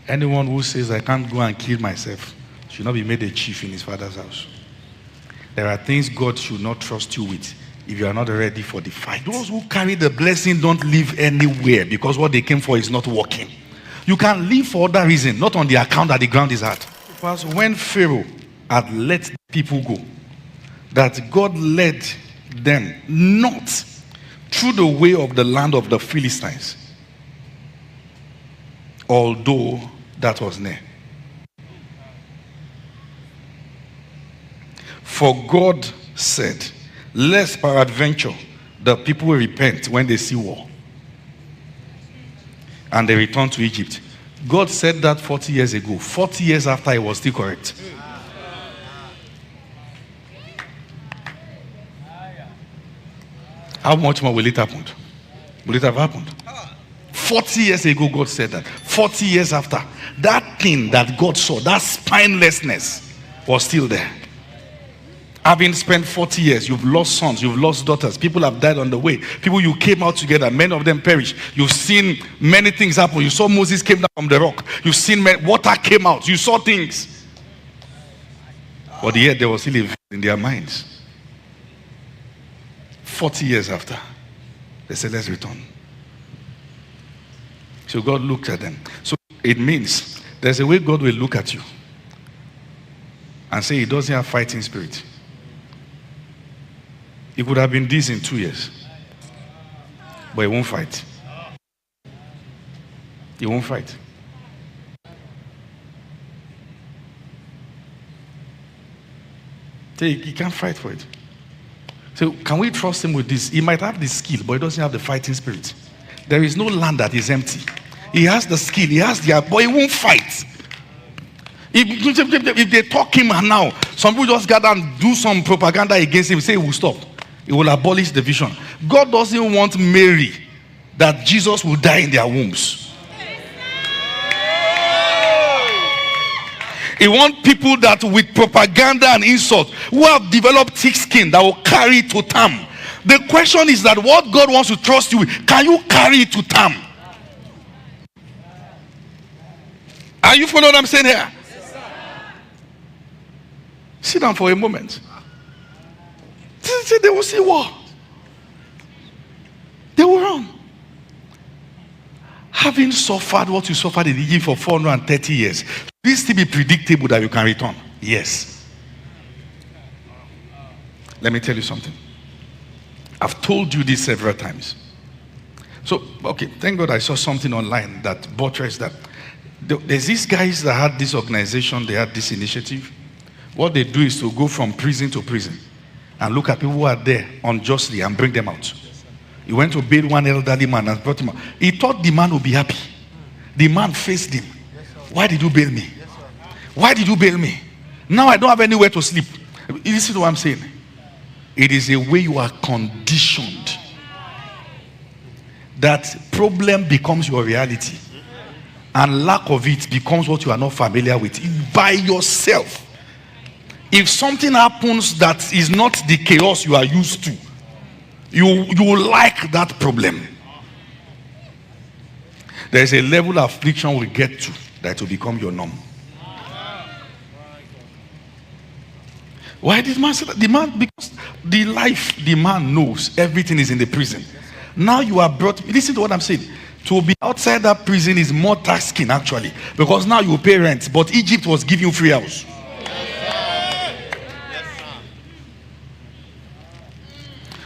Anyone who says, I can't go and kill myself, should not be made a chief in his father's house. There are things God should not trust you with if you are not ready for the fight. Those who carry the blessing don't live anywhere because what they came for is not working. You can live for other reasons, not on the account that the ground is hard. Because when Pharaoh had let people go, that God led them not through the way of the land of the Philistines, although that was near. For God said, lest peradventure the people will repent when they see war and they return to Egypt. God said that 40 years ago. 40 years after, it was still correct. How much more will it happen? Will it have happened? 40 years ago, God said that. 40 years after, that thing that God saw, that spinelessness, was still there. Having spent 40 years, you've lost sons, you've lost daughters, people have died on the way. People you came out together, many of them perished. You've seen many things happen. You saw Moses came down from the rock. You've seen water came out. You saw things. But yet there was still a vision in their minds. 40 years after, they said, let's return. So God looked at them. So it means there's a way God will look at you and say he doesn't have fighting spirit. It could have been this in 2 years, but he won't fight. He won't fight. He can't fight for it. So can we trust him with this? He might have the skill, but he doesn't have the fighting spirit. There is no land that is empty. He has the skill, he has the, but he won't fight. If they talk him now, some people just gather and do some propaganda against him, say he will stop. He will abolish the vision. God doesn't want Mary that Jesus will die in their wombs. He wants people that with propaganda and insult, who have developed thick skin, that will carry it to term. The question is that what God wants to trust you with, can you carry it to term? Are you following what I'm saying here? Sit down for a moment. They will see war. They will run. Having suffered what you suffered in Egypt for 430 years, this still be predictable that you can return? Yes. Let me tell you something. I've told you this several times. So, okay, thank God I saw something online that buttressed that. There's these guys that had this organization, they had this initiative. What they do is to go from prison to prison and look at people who are there unjustly and bring them out. He went to bail one elderly man and brought him out. He thought the man would be happy. The man faced him. Why did you bail me? Why did you bail me? Now I don't have anywhere to sleep. Listen to what I'm saying. It is a way you are conditioned that problem becomes your reality and lack of it becomes what you are not familiar with by yourself. If something happens that is not the chaos you are used to, you will like that problem. There is a level of affliction we get to that will become your norm. Why did man say that? The man, because the life the man knows, everything is in the prison. Now you are brought, listen to what I'm saying. To be outside that prison is more tasking actually, because now you pay rent, but Egypt was giving you free house.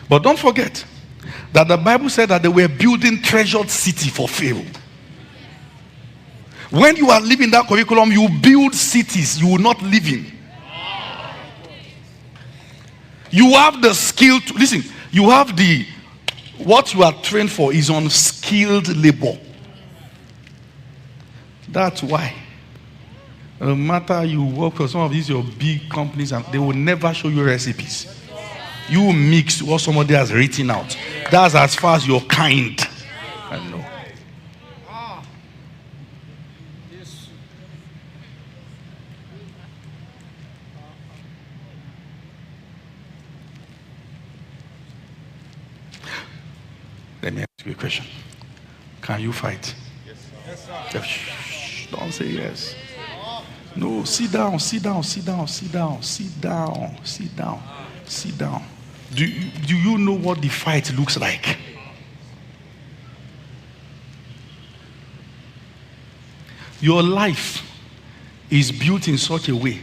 But don't forget that the Bible said that they were building treasured city for Pharaoh. When you are living that curriculum, you build cities you will not live in. You have the skill to, listen, you have the, what you are trained for is unskilled labor. That's why. No matter you work for some of these your big companies, and they will never show you recipes. You mix what somebody has written out. That's as far as you're kind. I know. Let me ask you a question. Can you fight? Yes, sir. Don't say yes. No, sit down, sit down, sit down, sit down, sit down, sit down, sit down. Do you know what the fight looks like? Your life is built in such a way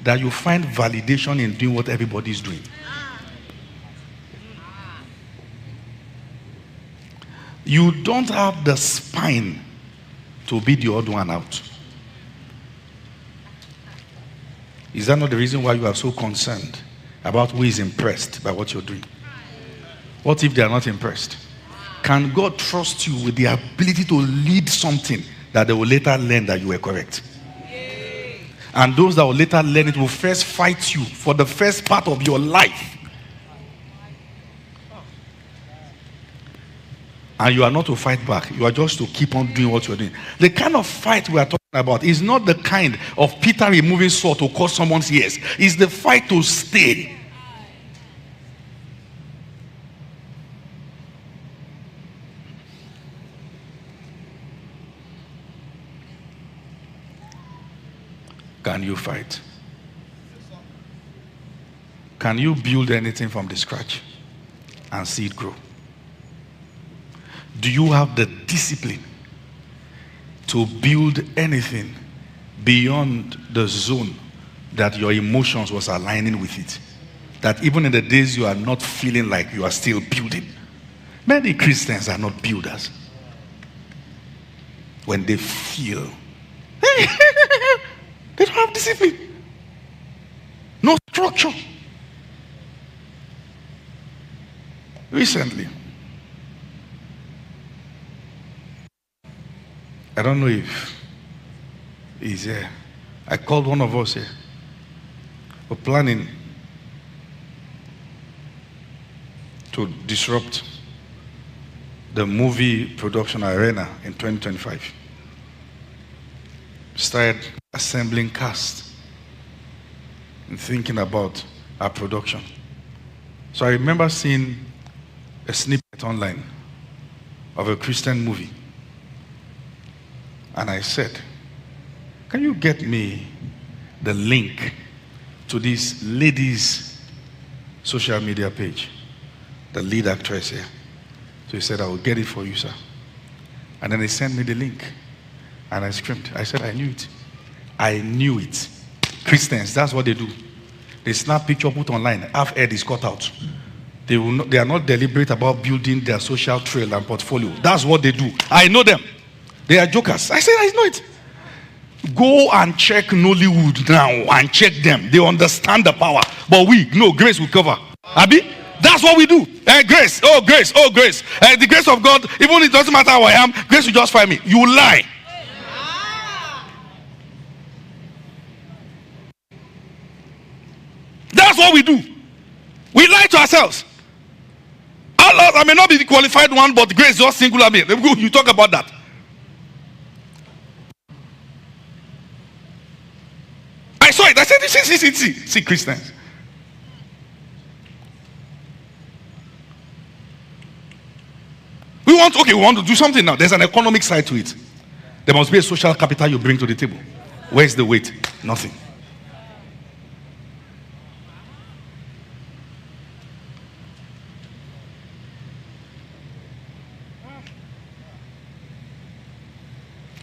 that you find validation in doing what everybody is doing. You don't have the spine to be the odd one out. Is that not the reason why you are so concerned about who is impressed by what you're doing? What if they are not impressed? Can God trust you with the ability to lead something that they will later learn that you were correct? And those that will later learn it will first fight you for the first part of your life. And you are not to fight back. You are just to keep on doing what you're doing. The kind of fight we are talking about is not the kind of Peter removing sword to cut someone's ears. It's the fight to stay. Can you fight? Can you build anything from the scratch and see it grow? Do you have the discipline to build anything beyond the zone that your emotions was aligning with it? That even in the days you are not feeling like you are still building. Many Christians are not builders. When they feel, they don't have discipline. No structure. Recently, I don't know if he's here. I called one of us here. We're planning to disrupt the movie production arena in 2025. Started assembling cast and thinking about our production. So I remember seeing a snippet online of a Christian movie. And I said, can you get me the link to this lady's social media page? The lead actress here. So he said, I will get it for you, sir. And then he sent me the link. And I screamed. I said, I knew it. I knew it. Christians, that's what they do. They snap picture, put online. Half head is cut out. They are not deliberate about building their social trail and portfolio. That's what they do. I know them. They are jokers. I said, I know it. Go and check Nollywood now and check them. They understand the power. But grace will cover. Abi? That's what we do. Grace. Oh, grace. Oh, grace. The grace of God, even it doesn't matter how I am, grace will just find me. You lie. That's what we do. We lie to ourselves. Allah, I may not be the qualified one, but grace just singular me. You talk about that. I saw it. I said, see, Christians. We want to do something now. There's an economic side to it. There must be a social capital you bring to the table. Where's the weight? Nothing.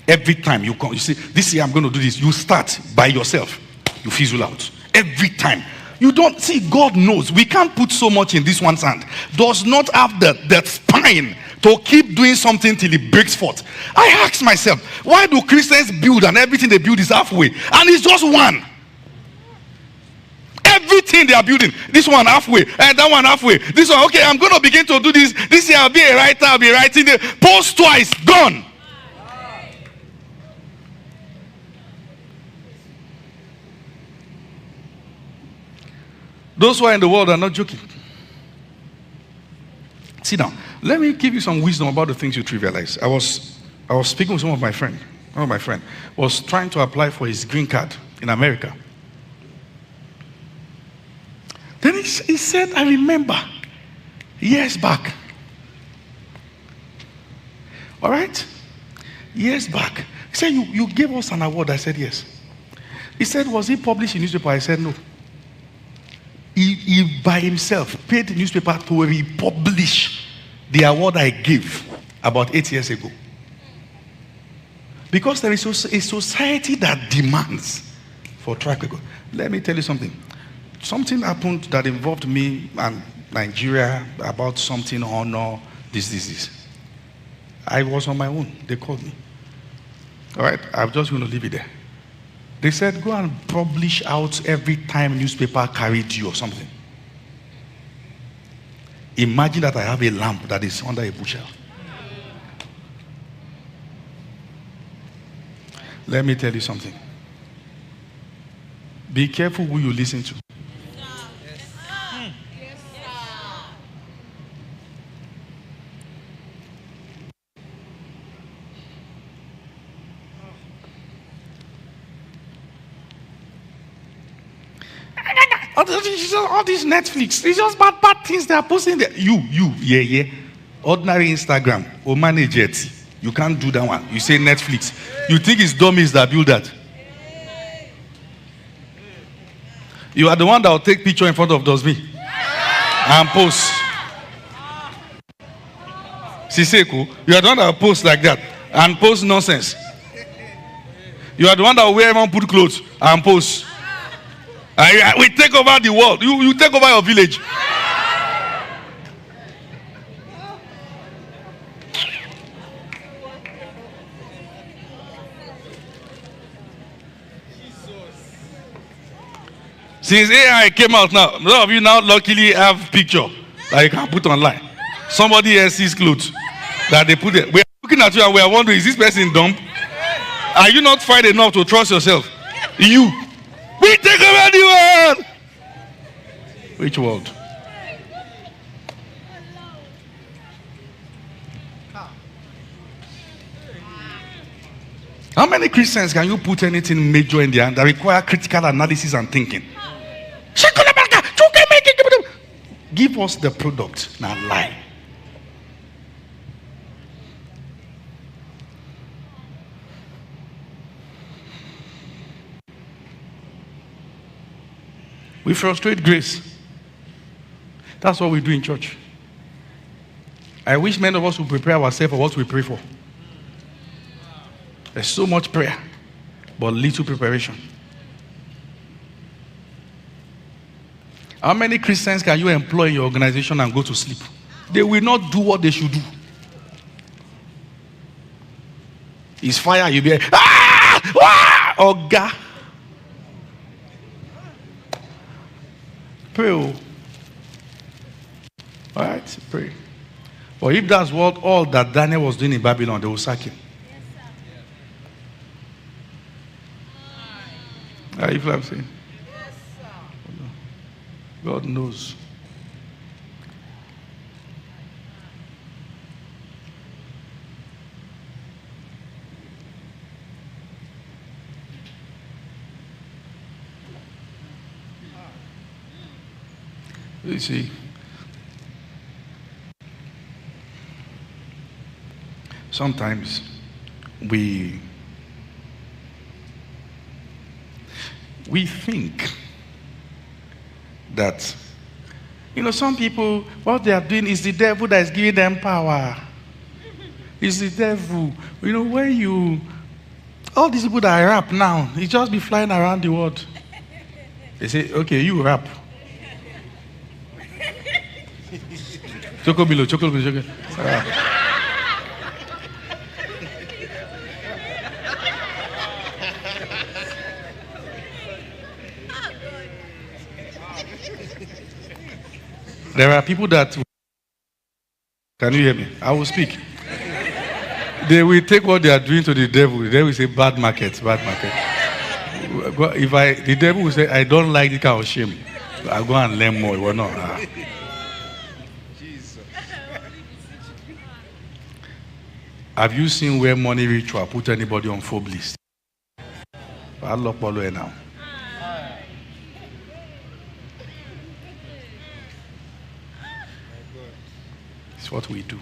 Every time you come, you say, this year I'm going to do this. You start by yourself. You fizzle out. Every time. You don't see, God knows. We can't put so much in this one's hand. Does not have the spine to keep doing something till it breaks forth. I ask myself, why do Christians build and everything they build is halfway? And it's just one. Everything they are building, this one halfway, and that one halfway. This one, okay, I'm going to begin to do this. This year I'll be a writer, I'll be writing the post twice, done. Those who are in the world are not joking. Sit down. Let me give you some wisdom about the things you trivialize. I was speaking with my friend. One of my friends was trying to apply for his green card in America. Then he said, I remember years back. All right? Years back. He said, you gave us an award. I said, yes. He said, was it published in newspaper? I said, no. He by himself paid the newspaper to republish the award I gave about 8 years ago. Because there is a society that demands for track record. Let me tell you something. Something happened that involved me and Nigeria about something, honor, this. I was on my own. They called me. All right, I'm just going to leave it there. They said, go and publish out every time newspaper carried you or something. Imagine that I have a lamp that is under a bushel. Let me tell you something. Be careful who you listen to. All these Netflix, it's just bad things they are posting there. Yeah. Ordinary Instagram or manage it. You can't do that one. You say Netflix. You think it's dummies that build that. You are the one that will take picture in front of Dosby and post. Siseko, you are the one that will post like that and post nonsense. You are the one that will wear everyone put clothes and post. We take over the world. You take over your village. Since AI came out now, a lot of you now luckily have picture that you can put online. Somebody else's clothes that they put there. We are looking at you and we are wondering, is this person dumb? Are you not fine enough to trust yourself? You. We take over the world. Which world? How many Christians can you put anything major in there that require critical analysis and thinking? Give us the product, not lie. We frustrate grace. That's what we do in church. I wish many of us would prepare ourselves for what we pray for. There's so much prayer, but little preparation. How many Christians can you employ in your organization and go to sleep? They will not do what they should do. It's fire, you'll be like, oh God. Pray. All right, pray. But if that's what all that Daniel was doing in Babylon, they will sack him. Are you what I'm saying? God knows. You see, sometimes we think that, some people, what they are doing is the devil that is giving them power. It's the devil. When all these people that rap now, it just be flying around the world. They say, okay, you rap. Choco below. There are people that, can you hear me? I will speak. They will take what they are doing to the devil. The devil will say, bad market. The devil will say, I don't like this kind of shame. I'll go and learn more. Well, no. Have you seen where money ritual put anybody on phobe list? I'll look follow it now. It's what we do.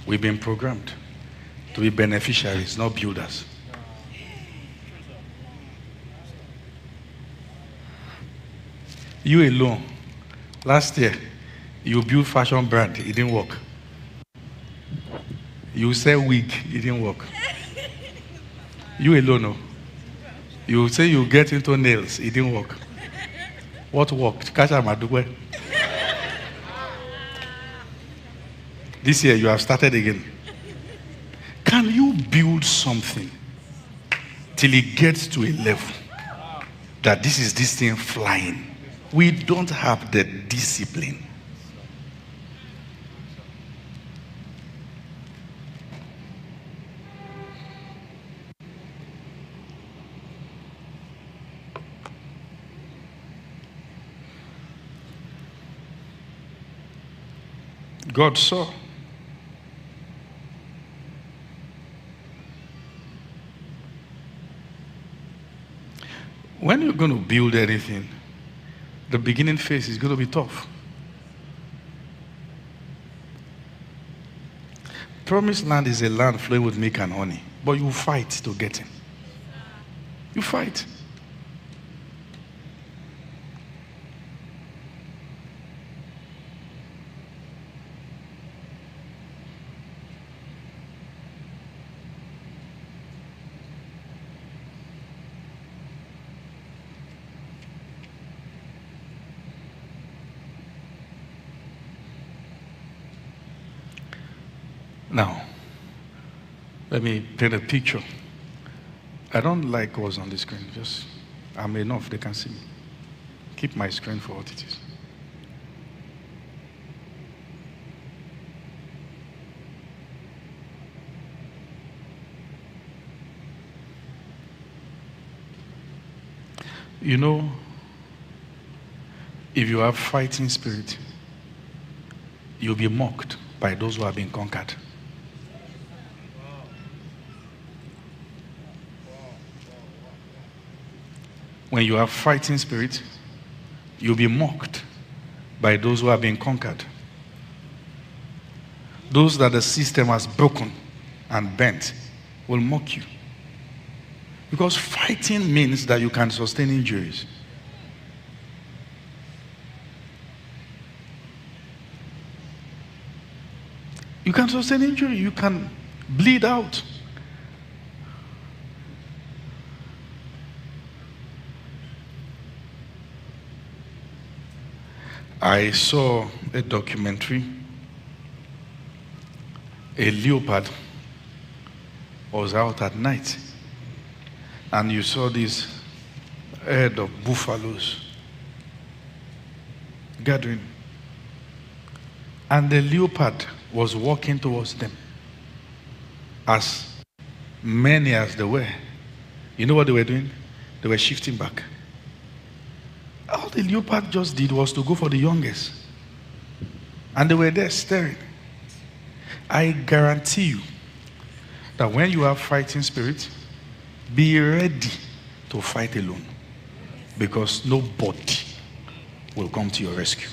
We've been programmed. to be beneficiaries, not builders. You alone, last year, you built fashion brand, it didn't work. You sell wig, it didn't work. You alone, no. You say you get into nails, it didn't work. What worked? Catch a madugwe. This year you have started again. Can you build something till it gets to a level that this is this thing flying? We don't have the discipline. God saw. When you're going to build anything, the beginning phase is going to be tough. Promised land is a land flowing with milk and honey, but you fight to get in. You fight. Now, let me paint a picture. I don't like what's on the screen. Just, I'm enough, they can see me. Keep my screen for what it is. You know, if you have fighting spirit, you'll be mocked by those who have been conquered. When you have fighting spirit, you'll be mocked by those who have been conquered. Those that the system has broken and bent will mock you. Because fighting means that you can sustain injuries. You can sustain injury, you can bleed out. I saw a documentary. A leopard was out at night, and you saw this herd of buffaloes gathering, and the leopard was walking towards them. As many as they were, you know what they were doing? They were shifting back. All the leopard just did was to go for the youngest. And they were there staring. I guarantee you that when you have fighting spirit, be ready to fight alone. Because nobody will come to your rescue.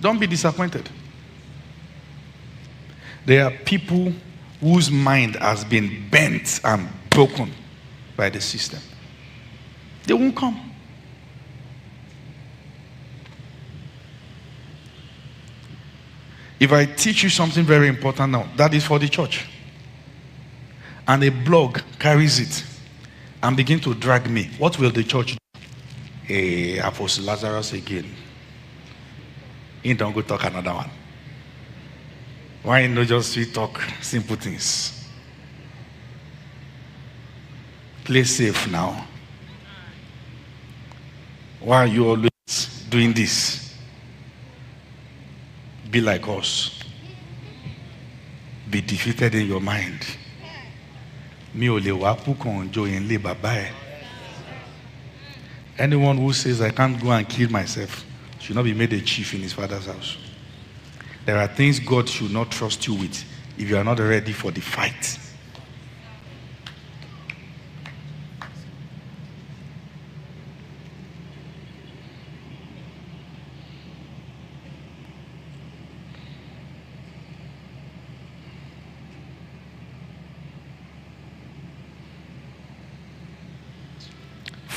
Don't be disappointed. There are people whose mind has been bent and broken by the system. They won't come. If I teach you something very important now, that is for the church, and a blog carries it and begin to drag me, what will the church do? Hey, Apostle Lazarus again. He don't go talk another one. Why not just we talk simple things? Play safe now. Why are you always doing this? Be like us. Be defeated in your mind. Anyone who says I can't go and kill myself should not be made a chief in his father's house. There are things God should not trust you with if you are not ready for the fight.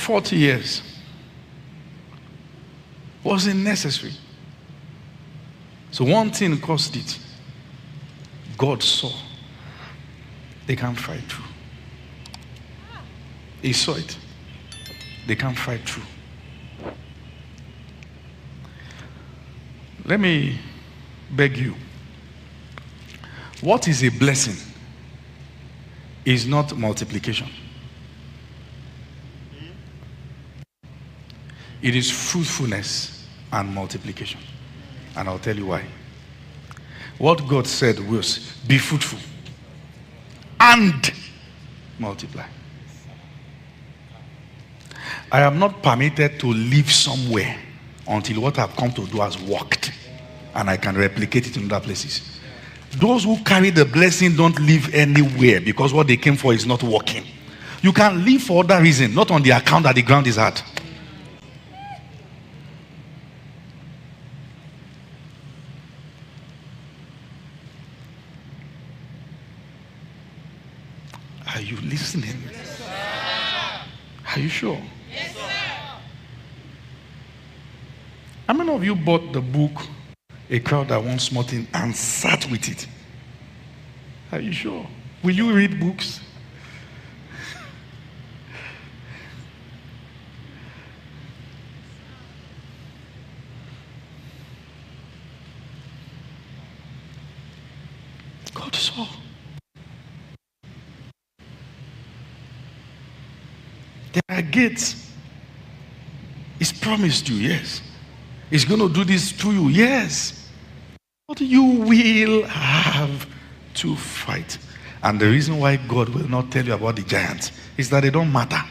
40 years wasn't necessary. So one thing caused it. God saw they can't fight through. He saw it. They can't fight through. Let me beg you. What is a blessing is not multiplication. It is fruitfulness and multiplication. And I'll tell you why. What God said was, be fruitful and multiply. I am not permitted to live somewhere until what I've come to do has worked and I can replicate it in other places. Those who carry the blessing don't live anywhere because what they came for is not working. You can live for other reason, not on the account that the ground is hard. Are you listening? Yes, sir. Are you sure? Yes, sir. How many of you bought the book A Crowd That Wants Nothing and sat with it? Are you sure? Will you read books? God saw. There are gates. He's promised you, yes. He's going to do this to you, yes. But you will have to fight. And the reason why God will not tell you about the giants is that they don't matter.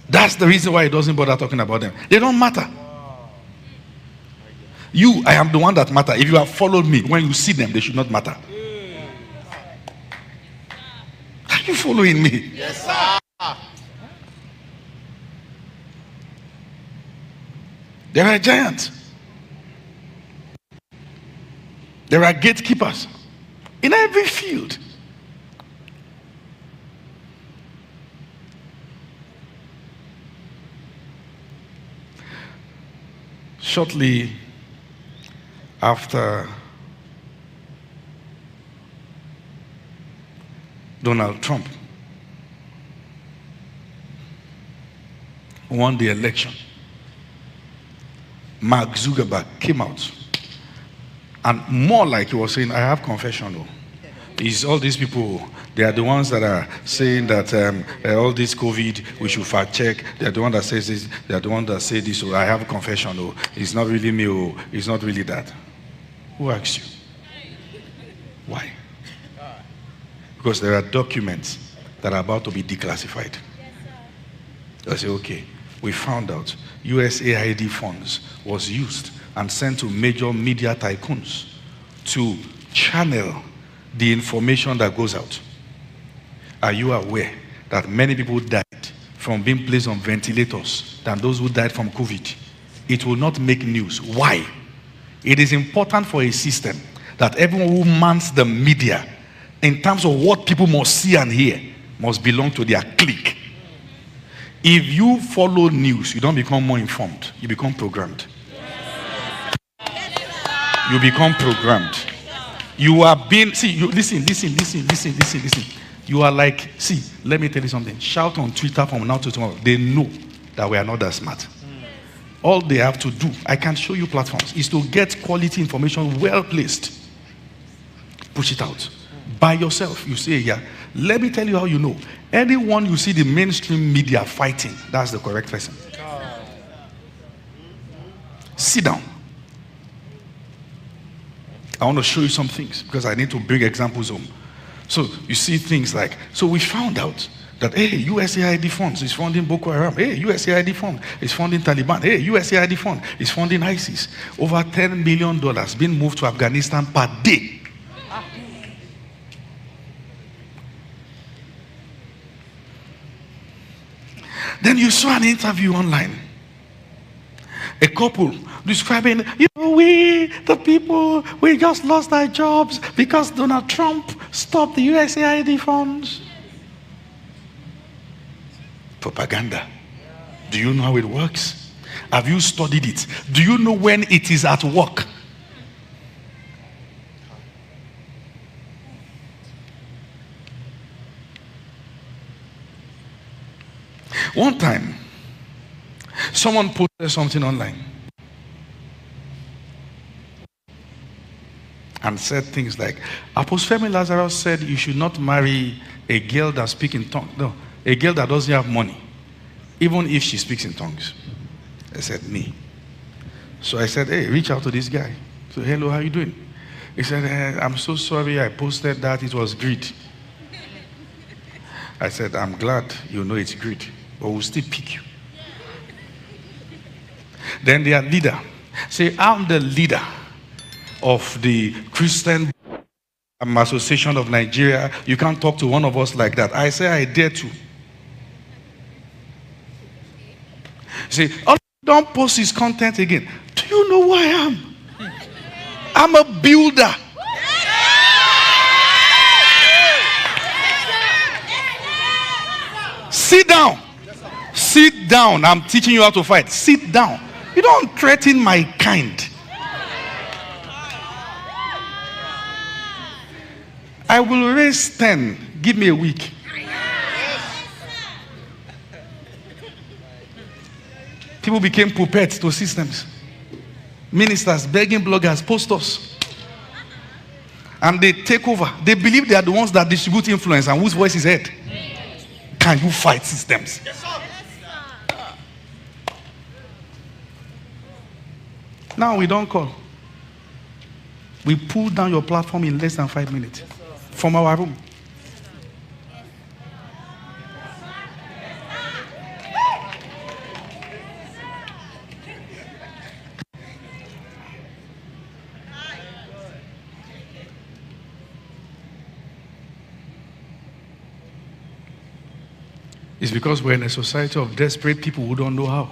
That's the reason why he doesn't bother talking about them. They don't matter. You, I am the one that matter. If you have followed me, when you see them, they should not matter. Are you following me? Yes, sir. There are giants. There are gatekeepers in every field. Shortly after Donald Trump won the election, Mark Zuckerberg came out and more like he was saying, I have confession. Oh. It's all these people, they are the ones that are saying that all this COVID, we should fact check. They are the one that says this, they are the one that say this, oh, I have confession. Oh. It's not really me, oh. It's not really that. Who asked you? Why? Because there are documents that are about to be declassified. I say, okay, we found out USAID funds was used and sent to major media tycoons to channel the information that goes out. Are you aware that many people died from being placed on ventilators than those who died from COVID? It will not make news. Why? It is important for a system that everyone who mans the media in terms of what people must see and hear must belong to their clique. If you follow news, you don't become more informed. You become programmed. You become programmed. You are being, see, you listen. You are like, see, let me tell you something. Shout on Twitter from now to tomorrow. They know that we are not that smart. All they have to do, I can show you platforms, is to get quality information well placed. Push it out. By yourself, you say, yeah. Let me tell you how you know. Anyone you see the mainstream media fighting, that's the correct person. Sit down. I want to show you some things because I need to bring examples home. So you see things like, so we found out that, hey, USAID funds is funding Boko Haram. Hey, USAID fund is funding Taliban. Hey, USAID fund is funding ISIS. Over $10 million being moved to Afghanistan per day. Then you saw an interview online. A couple describing, we, the people, we just lost our jobs because Donald Trump Stop the USAID funds. Propaganda. Do you know how it works? Have you studied it? Do you know when it is at work? One time, someone posted something online and said things like, Apostle Femi Lazarus said you should not marry a girl that speaks in tongues. No, a girl that doesn't have money, even if she speaks in tongues. I said, me. So I said, hey, reach out to this guy. So, hello, how you doing? He said, I'm so sorry I posted that. It was greed. I said, I'm glad you know it's greed, but we'll still pick you. Then their leader say, I'm the leader of the Christian Association of Nigeria. You can't talk to one of us like that. I say, I dare to. Say, oh, don't post his content again. Do you know who I am? I'm a builder. Sit down. Sit down. I'm teaching you how to fight. Sit down. You don't threaten my kind. I will raise 10. Give me a week. People became puppets to systems. Ministers begging bloggers, posters. And they take over. They believe they are the ones that distribute influence and whose voice is heard. Can you fight systems? Now we don't call. We pull down your platform in less than 5 minutes from our room. It's because we're in a society of desperate people who don't know how.